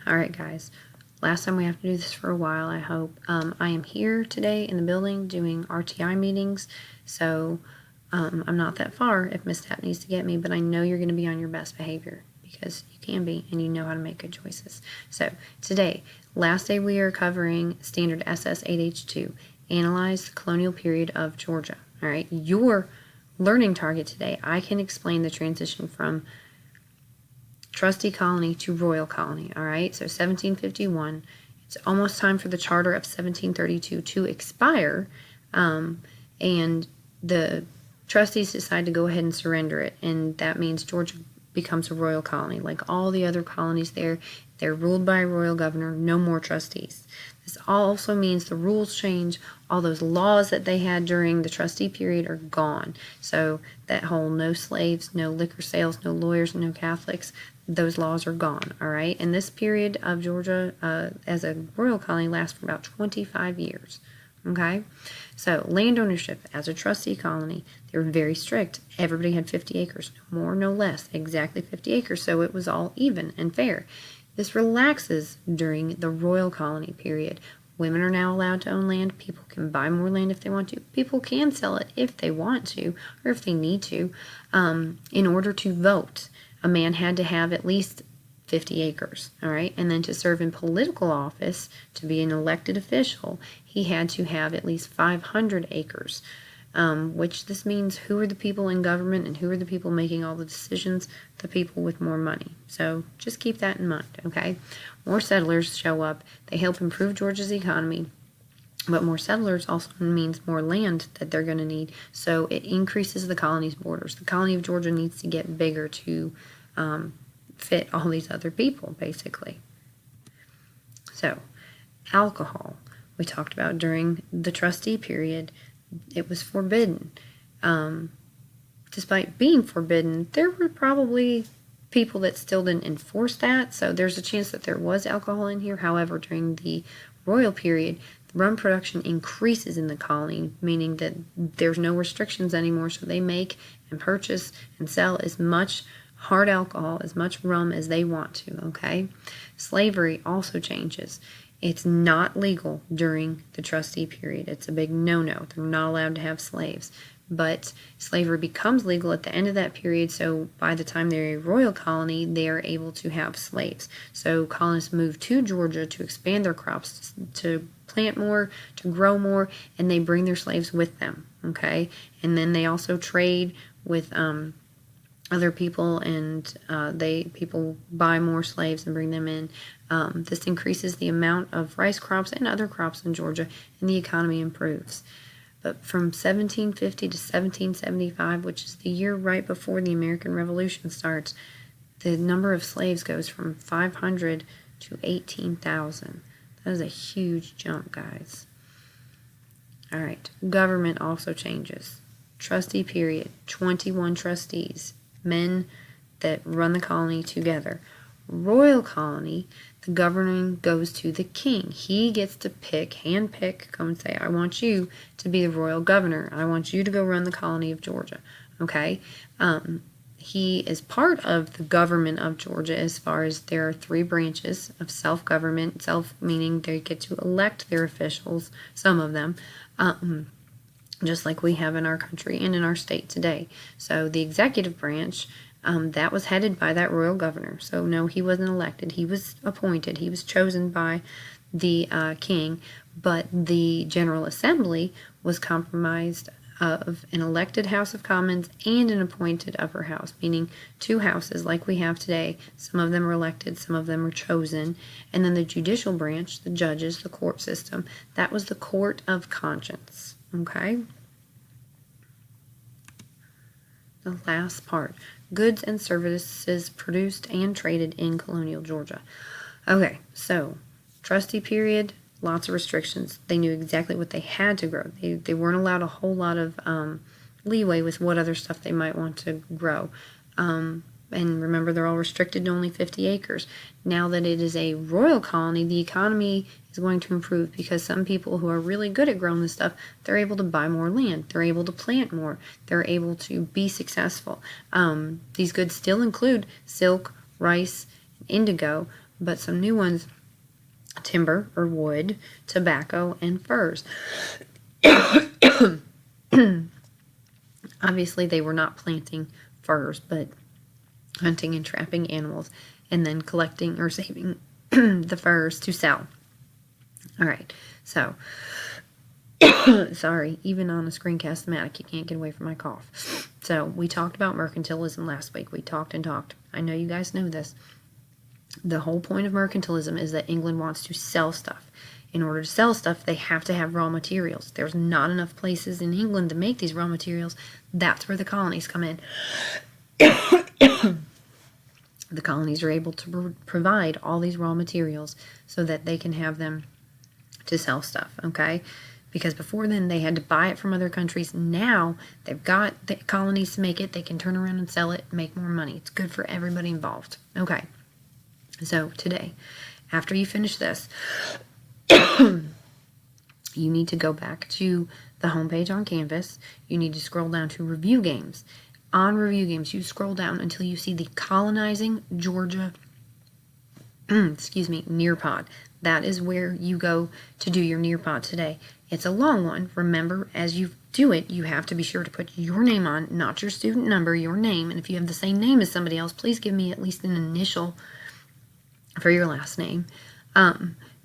All right, guys. Last time we have to do this for a while, I hope. I am here today in the building doing RTI meetings, so I'm not that far if Miss Tapp needs to get me, but I know you're going to be on your best behavior because you can be and you know how to make good choices. So today, last day we are covering standard SS 8H2, analyze the colonial period of Georgia. All right, your learning target today, I can explain the transition from trustee colony to royal colony. All right, so 1751, it's almost time for the charter of 1732 to expire, and the trustees decide to go ahead and surrender it, and that means Georgia becomes a royal colony. Like all the other colonies there, they're ruled by a royal governor, no more trustees. This also means the rules change. All those laws that they had during the trustee period are gone. So that whole no slaves, no liquor sales, no lawyers, no Catholics, those laws are gone, all right? And this period of Georgia as a royal colony lasts for about 25 years, okay? So land ownership as a trustee colony, they were very strict. Everybody had 50 acres, no more, no less, exactly 50 acres, so it was all even and fair. This relaxes during the royal colony period. Women are now allowed to own land. People can buy more land if they want to. People can sell it if they want to or if they need to. In order to vote, a man had to have at least 50 acres, all right? And then to serve in political office, to be an elected official, he had to have at least 500 acres. Which this means who are the people in government and who are the people making all the decisions? The people with more money. So just keep that in mind, okay? More settlers show up. They help improve Georgia's economy, but more settlers also means more land that they're going to need. So it increases the colony's borders. The colony of Georgia needs to get bigger to fit all these other people, basically. So alcohol, we talked about during the trustee period, it was forbidden. Despite being forbidden, there were probably people that still didn't enforce that, so there's a chance that there was alcohol in here. However, during the royal period, the rum production increases in the colony, meaning that there's no restrictions anymore, so they make and purchase and sell as much hard alcohol, as much rum as they want to, okay? Slavery also changes. It's not legal during the trustee period. It's a big no-no. They're not allowed to have slaves. But slavery becomes legal at the end of that period, so by the time they're a royal colony, they are able to have slaves. So colonists move to Georgia to expand their crops, to plant more, to grow more, and they bring their slaves with them, okay? And then they also trade with other people, and people buy more slaves and bring them in. This increases the amount of rice crops and other crops in Georgia, and the economy improves. But from 1750 to 1775, which is the year right before the American Revolution starts, the number of slaves goes from 500 to 18,000. That is a huge jump, guys. All right, government also changes. Trustee period, 21 trustees, men that run the colony together. Royal colony, the governing goes to the king. He gets to handpick, come and say, I want you to be the royal governor. I want you to go run the colony of Georgia, okay? He is part of the government of Georgia as far as there are 3 branches of self-government, self meaning they get to elect their officials, some of them, just like we have in our country and in our state today. So the executive branch, that was headed by that royal governor. So no, he wasn't elected. He was appointed. He was chosen by the king. But the General Assembly was comprised of an elected House of Commons and an appointed upper house, meaning 2 houses like we have today. Some of them are elected, some of them are chosen. And then the judicial branch, the judges, the court system, that was the court of conscience. Okay? The last part, goods and services produced and traded in colonial Georgia. Okay, so trustee period, lots of restrictions. They knew exactly what they had to grow. They weren't allowed a whole lot of leeway with what other stuff they might want to grow. And remember, they're all restricted to only 50 acres. Now that it is a royal colony, the economy is going to improve because some people who are really good at growing this stuff, they're able to buy more land. They're able to plant more. They're able to be successful. These goods still include silk, rice, indigo, but some new ones: timber or wood, tobacco, and furs. Obviously, they were not planting furs, but hunting and trapping animals, and then collecting or saving the furs to sell. All right, so sorry, even on a screencast-matic, you can't get away from my cough. So we talked about mercantilism last week. We talked and talked. I know you guys know this. The whole point of mercantilism is that England wants to sell stuff. In order to sell stuff, they have to have raw materials. There's not enough places in England to make these raw materials. That's where the colonies come in. The colonies are able to provide all these raw materials so that they can have them to sell stuff, okay? Because before then, they had to buy it from other countries. Now, they've got the colonies to make it. They can turn around and sell it, make more money. It's good for everybody involved. Okay. So, today, after you finish this, you need to go back to the homepage on Canvas. You need to scroll down to Review Games. On Review Games, you scroll down until you see the Colonizing Georgia, Nearpod. That is where you go to do your Nearpod today. It's a long one. Remember, as you do it, you have to be sure to put your name on, not your student number, your name. And if you have the same name as somebody else, please give me at least an initial for your last name.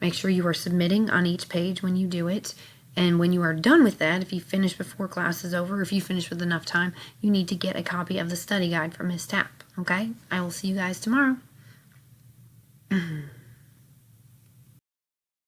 Make sure you are submitting on each page when you do it. And when you are done with that, if you finish before class is over, if you finish with enough time, you need to get a copy of the study guide from Miss Tapp. Okay? I will see you guys tomorrow.